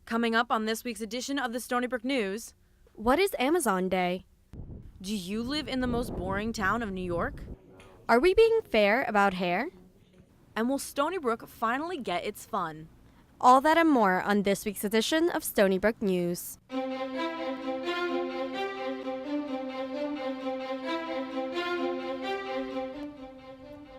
Coming up on this week's edition of the Stony Brook News. What is Amazon Day? Do you live in the most boring town of New York? Are we being fair about hair? And will Stony Brook finally get its fun? All that and more on this week's edition of Stony Brook News.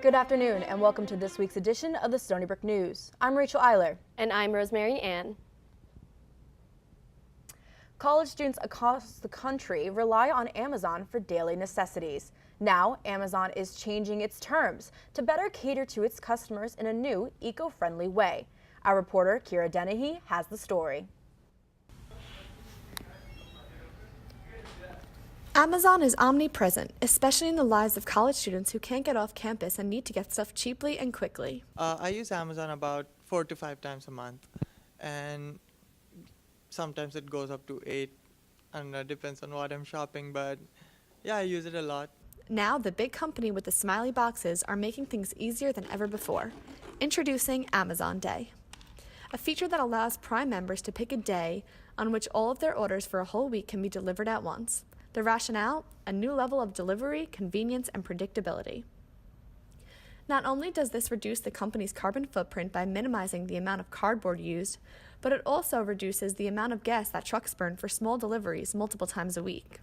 Good afternoon and welcome to this week's edition of the Stony Brook News. I'm Rachel Eiler. And I'm Rosemary Ann. College students across the country rely on Amazon for daily necessities. Now, Amazon is changing its terms to better cater to its customers in a new, eco-friendly way. Our reporter, Kira Dennehy, has the story. Amazon is omnipresent, especially in the lives of college students who can't get off campus and need to get stuff cheaply and quickly. I use Amazon about 4 to 5 times a month, and sometimes it goes up to 8, and it depends on what I'm shopping, but yeah, I use it a lot. Now, the big company with the smiley boxes are making things easier than ever before. Introducing Amazon Day, a feature that allows Prime members to pick a day on which all of their orders for a whole week can be delivered at once. The rationale? A new level of delivery, convenience, and predictability. Not only does this reduce the company's carbon footprint by minimizing the amount of cardboard used, but it also reduces the amount of gas that trucks burn for small deliveries multiple times a week.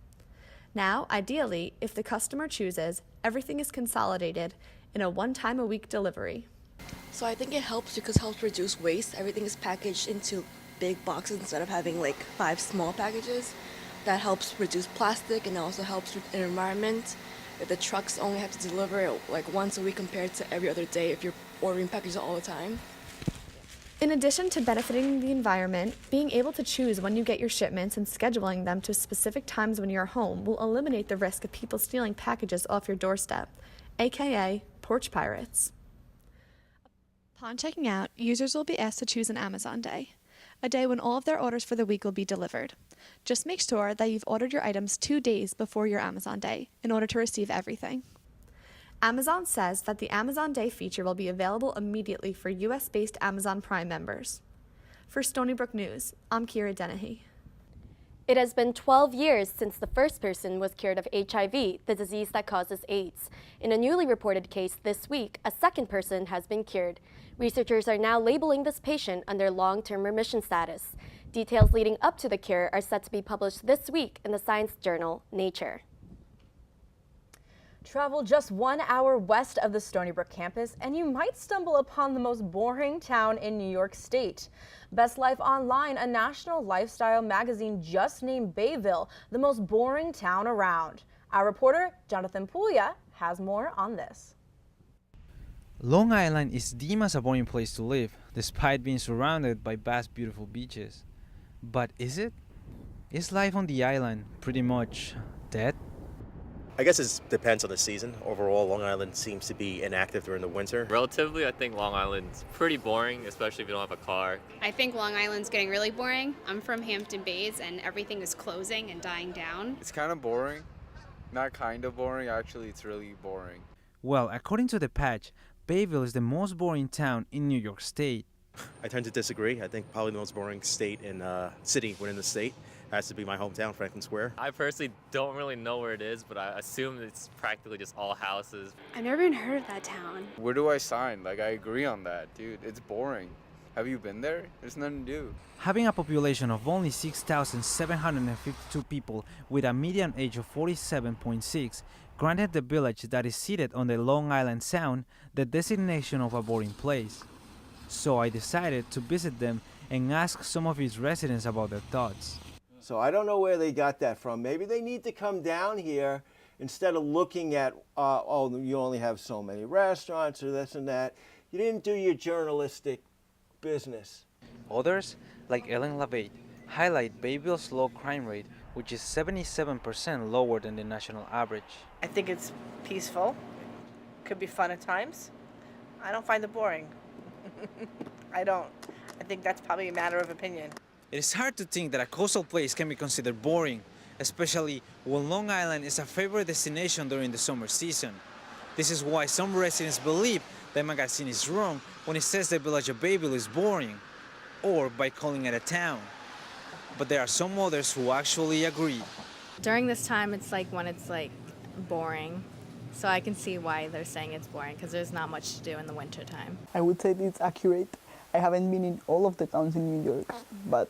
Now, ideally, if the customer chooses, everything is consolidated in a one-time-a-week delivery. So I think it helps because it helps reduce waste. Everything is packaged into big boxes instead of having like 5 small packages. That helps reduce plastic and also helps with the environment. If the trucks only have to deliver it like once a week compared to every other day if you're ordering packages all the time. In addition to benefiting the environment, being able to choose when you get your shipments and scheduling them to specific times when you're home will eliminate the risk of people stealing packages off your doorstep, aka porch pirates. Upon checking out, users will be asked to choose an Amazon Day, a day when all of their orders for the week will be delivered. Just make sure that you've ordered your items 2 days before your Amazon Day in order to receive everything. Amazon says that the Amazon Day feature will be available immediately for US-based Amazon Prime members. For Stony Brook News, I'm Kira Dennehy. It has been 12 years since the first person was cured of HIV, the disease that causes AIDS. In a newly reported case this week, a second person has been cured. Researchers are now labeling this patient under long-term remission status. Details leading up to the cure are set to be published this week in the science journal Nature. Travel just 1 hour west of the Stony Brook campus and you might stumble upon the most boring town in New York State. Best Life Online, a national lifestyle magazine, just named Bayville the most boring town around. Our reporter, Jonnathan Pulla, has more on this. Long Island is deemed as a boring place to live, despite being surrounded by vast, beautiful beaches. But is it? Is life on the island pretty much dead? I guess it depends on the season. Overall, Long Island seems to be inactive during the winter. Relatively, I think Long Island's pretty boring, especially if you don't have a car. I think Long Island's getting really boring. I'm from Hampton Bays and everything is closing and dying down. It's kind of boring. Not kind of boring, actually it's really boring. Well, according to the patch, Bayville is the most boring town in New York State. I tend to disagree. I think probably the most boring state in city within the state has to be my hometown, Franklin Square. I personally don't really know where it is, but I assume it's practically just all houses. I've never even heard of that town. Where do I sign? Like, I agree on that, dude. It's boring. Have you been there? There's nothing to do. Having a population of only 6,752 people with a median age of 47.6 granted the village that is seated on the Long Island Sound the designation of a boring place. So I decided to visit them and ask some of its residents about their thoughts. So I don't know where they got that from. Maybe they need to come down here instead of looking at, oh, you only have so many restaurants or this and that. You didn't do your journalistic business. Others, like Ellen LaVate, highlight Bayville's low crime rate, which is 77% lower than the national average. I think it's peaceful. Could be fun at times. I don't find it boring. I don't. I think that's probably a matter of opinion. It is hard to think that a coastal place can be considered boring, especially when Long Island is a favorite destination during the summer season. This is why some residents believe the magazine is wrong when it says the village of Bayville is boring. or by calling it a town. But there are some others who actually agree. During this time, it's like when it's like boring. So I can see why they're saying it's boring, because there's not much to do in the winter time. I would say it's accurate. I haven't been in all of the towns in New York, but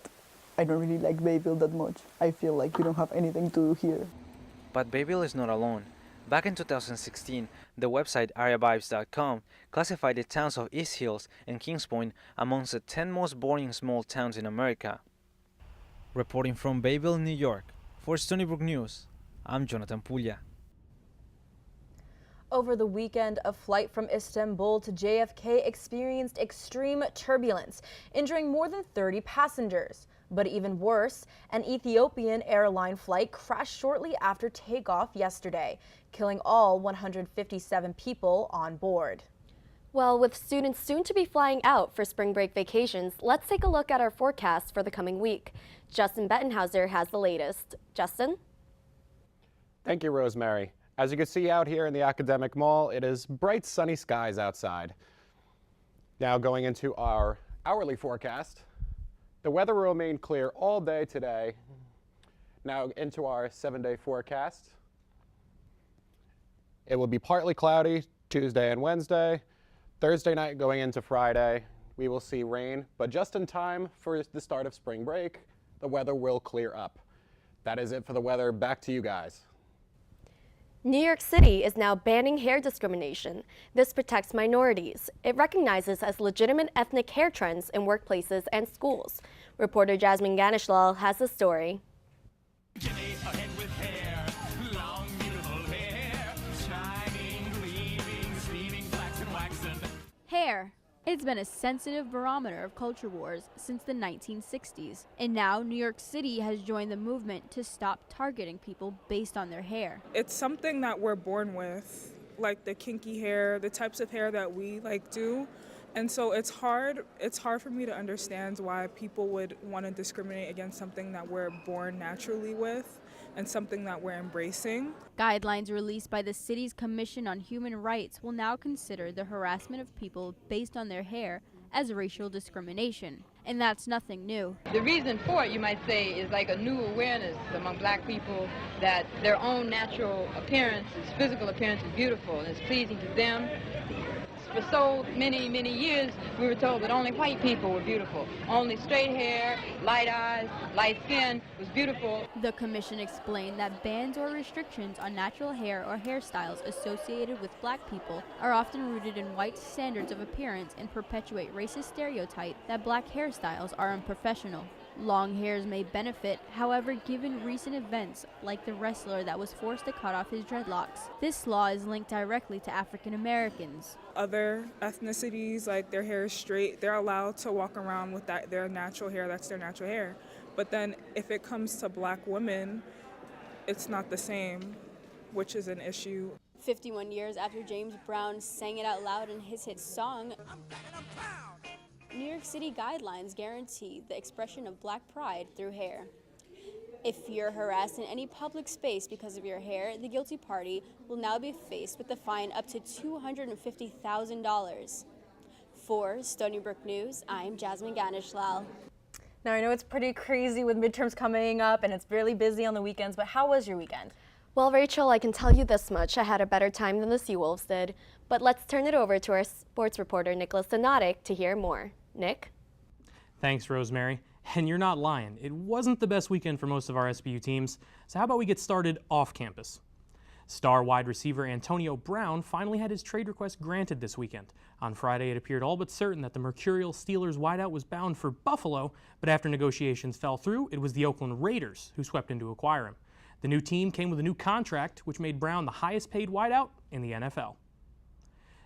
I don't really like Bayville that much. I feel like we don't have anything to do here. But Bayville is not alone. Back in 2016, the website areavibes.com classified the towns of East Hills and Kings Point amongst the 10 most boring small towns in America. Reporting from Bayville, New York, for Stony Brook News, I'm Jonnathan Pulla. Over the weekend, a flight from Istanbul to JFK experienced extreme turbulence, injuring more than 30 passengers. But even worse, an Ethiopian airline flight crashed shortly after takeoff yesterday, killing all 157 people on board. Well, with students soon to be flying out for spring break vacations, let's take a look at our forecast for the coming week. Justin Bettenhauser has the latest. Justin? Thank you, Rosemary. As you can see out here in the Academic Mall, it is bright sunny skies outside. Now going into our hourly forecast, the weather will remain clear all day today. Now into our 7-day forecast. It will be partly cloudy Tuesday and Wednesday. Thursday night going into Friday, we will see rain, but just in time for the start of spring break, the weather will clear up. That is it for the weather. Back to you guys. New York City is now banning hair discrimination. This protects minorities. It recognizes as legitimate ethnic hair trends in workplaces and schools. Reporter Jasmine Ganaishlal has the story. Hair. It's been a sensitive barometer of culture wars since the 1960s, and now New York City has joined the movement to stop targeting people based on their hair. It's something that we're born with, like the kinky hair, the types of hair that we do. And so it's hard for me to understand why people would want to discriminate against something that we're born naturally with and something that we're embracing. Guidelines released by the city's Commission on Human Rights will now consider the harassment of people based on their hair as racial discrimination. And that's nothing new. The reason for it, you might say, is like a new awareness among black people that their own natural appearance, physical appearance is beautiful and it's pleasing to them. For so many years, we were told that only white people were beautiful. Only straight hair, light eyes, light skin was beautiful. The commission explained that bans or restrictions on natural hair or hairstyles associated with black people are often rooted in white standards of appearance and perpetuate racist stereotype that black hairstyles are unprofessional. Long hairs may benefit, however, given recent events like the wrestler that was forced to cut off his dreadlocks. This law is linked directly to African Americans. Other ethnicities, like their hair is straight, they're allowed to walk around with their natural hair, that's their natural hair. But then if it comes to black women, it's not the same, which is an issue. 51 years after James Brown sang it out loud in his hit song, New York City guidelines guarantee the expression of black pride through hair. If you're harassed in any public space because of your hair, the guilty party will now be faced with a fine up to $250,000. For Stony Brook News, I'm Jasmine Ganaishlal. Now, I know it's pretty crazy with midterms coming up and it's really busy on the weekends, but how was your weekend? Well, Rachel, I can tell you this much. I had a better time than the Seawolves did. But let's turn it over to our sports reporter, Nikolas Donadic, to hear more. Nick? Thanks, Rosemary. And you're not lying. It wasn't the best weekend for most of our SBU teams. So how about we get started off campus? Star wide receiver Antonio Brown finally had his trade request granted this weekend. On Friday, it appeared all but certain that the Mercurial Steelers wideout was bound for Buffalo, but after negotiations fell through, it was the Oakland Raiders who swept in to acquire him. The new team came with a new contract, which made Brown the highest paid wideout in the NFL.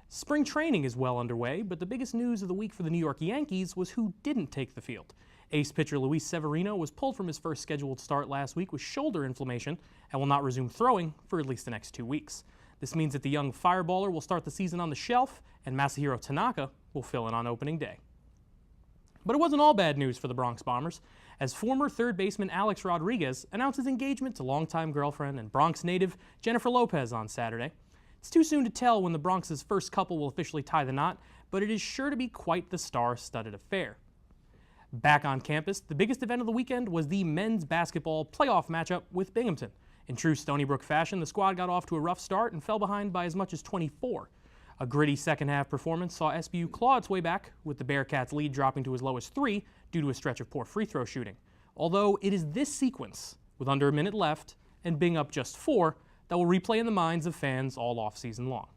Spring training is well underway, but the biggest news of the week for the New York Yankees was who didn't take the field. Ace pitcher Luis Severino was pulled from his first scheduled start last week with shoulder inflammation and will not resume throwing for at least the next 2 weeks. This means that the young fireballer will start the season on the shelf, and Masahiro Tanaka will fill in on opening day. But it wasn't all bad news for the Bronx Bombers, as former third baseman Alex Rodriguez announced his engagement to longtime girlfriend and Bronx native Jennifer Lopez on Saturday. It's too soon to tell when the Bronx's first couple will officially tie the knot, but it is sure to be quite the star-studded affair. Back on campus, the biggest event of the weekend was the men's basketball playoff matchup with Binghamton. In true Stony Brook fashion, the squad got off to a rough start and fell behind by as much as 24. A gritty second-half performance saw SBU claw its way back, with the Bearcats' lead dropping to as low as 3 due to a stretch of poor free throw shooting. Although it is this sequence, with under a minute left and Bing up just 4, that will replay in the minds of fans all off-season long.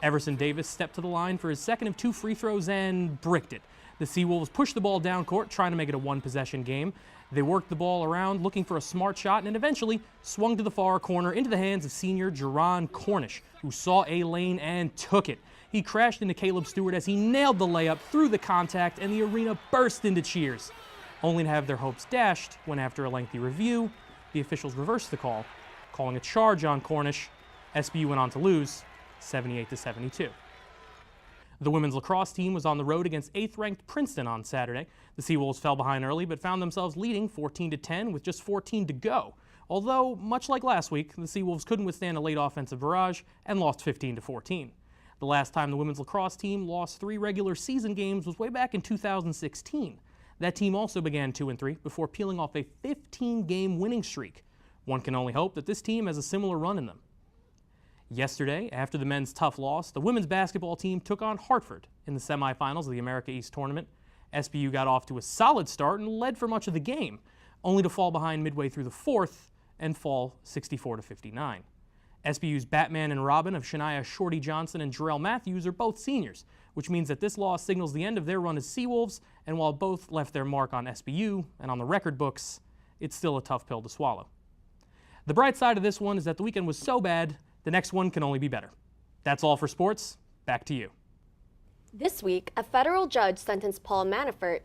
Everson Davis stepped to the line for his second of 2 free throws and bricked it. The Seawolves pushed the ball down court, trying to make it a one-possession game. They worked the ball around, looking for a smart shot, and eventually swung to the far corner into the hands of senior Jerron Cornish, who saw a lane and took it. He crashed into Caleb Stewart as he nailed the layup through the contact, and the arena burst into cheers, only to have their hopes dashed when, after a lengthy review, the officials reversed the call, calling a charge on Cornish. SBU went on to lose 78-72. The women's lacrosse team was on the road against 8th-ranked Princeton on Saturday. The Seawolves fell behind early but found themselves leading 14-10 with just 14 to go. Although, much like last week, the Seawolves couldn't withstand a late offensive barrage and lost 15-14. The last time the women's lacrosse team lost 3 regular season games was way back in 2016. That team also began 2-3 before peeling off a 15-game winning streak. One can only hope that this team has a similar run in them. Yesterday, after the men's tough loss, the women's basketball team took on Hartford in the semifinals of the America East Tournament. SBU got off to a solid start and led for much of the game, only to fall behind midway through the 4th and fall 64-59. SBU's Batman and Robin of Shania Shorty Johnson and Jarrell Matthews are both seniors, which means that this loss signals the end of their run as Seawolves, and while both left their mark on SBU and on the record books, it's still a tough pill to swallow. The bright side of this one is that the weekend was so bad, the next one can only be better. That's all for sports. Back to you. This week, a federal judge sentenced Paul Manafort,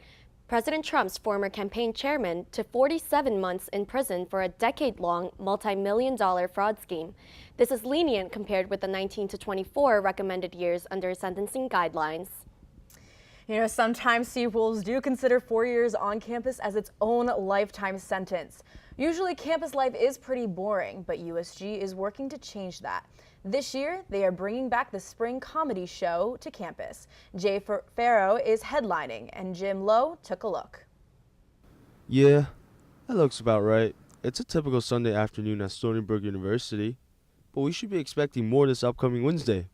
President Trump's former campaign chairman, to 47 months in prison for a decade-long, multi-million-dollar fraud scheme. This is lenient compared with the 19 to 24 recommended years under sentencing guidelines. You know, sometimes Seawolves do consider 4 years on campus as its own lifetime sentence. Usually campus life is pretty boring, but USG is working to change that. This year, they are bringing back the spring comedy show to campus. Jay Farrow is headlining, and Jim Lowe took a look. Yeah, that looks about right. It's a typical Sunday afternoon at Stony Brook University, but we should be expecting more this upcoming Wednesday.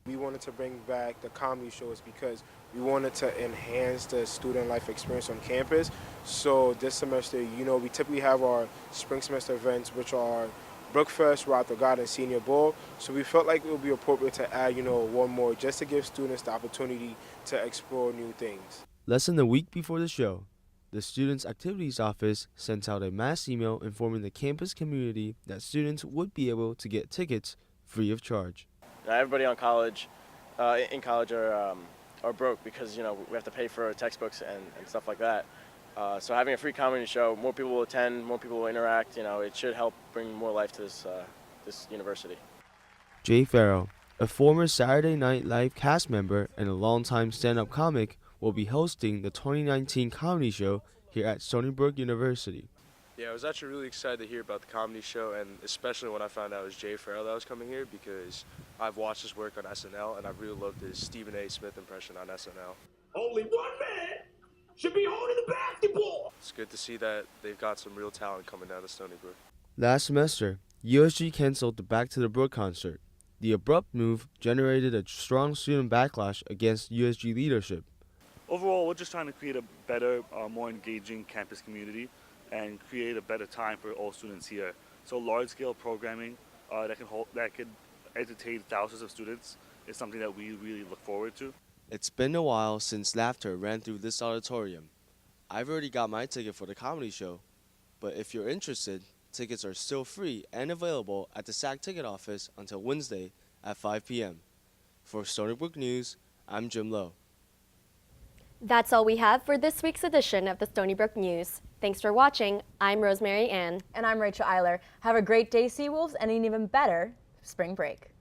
We wanted to bring back the comedy shows because we wanted to enhance the student life experience on campus. So this semester, you know, we typically have our spring semester events, which are Brookfest, Roth the God, and Senior Bowl. So we felt like it would be appropriate to add, you know, one more just to give students the opportunity to explore new things. Less than a week before the show, the Students' Activities Office sent out a mass email informing the campus community that students would be able to get tickets free of charge. Everybody in college are broke because, you know, we have to pay for textbooks and stuff like that. So having a free comedy show, more people will attend, more people will interact. You know, it should help bring more life to this university. Jay Farrow, a former Saturday Night Live cast member and a longtime stand-up comic, will be hosting the 2019 comedy show here at Stony Brook University. Yeah, I was actually really excited to hear about the comedy show, and especially when I found out it was Jay Farrow that was coming here, because I've watched his work on SNL, and I really loved his Stephen A. Smith impression on SNL. Only one man should be holding the basketball. It's good to see that they've got some real talent coming down to Stony Brook. Last semester, USG canceled the Back to the Brook concert. The abrupt move generated a strong student backlash against USG leadership. Overall, we're just trying to create a better, more engaging campus community and create a better time for all students here. So large-scale programming that could entertain thousands of students is something that we really look forward to. It's been a while since laughter ran through this auditorium. I've already got my ticket for the comedy show, but if you're interested, tickets are still free and available at the SAC ticket office until Wednesday at 5 p.m. For Stony Brook News, I'm Jim Lowe. That's all we have for this week's edition of the Stony Brook News. Thanks for watching. I'm Rosemary Ann. And I'm Rachel Eiler. Have a great day, Seawolves, and an even better spring break.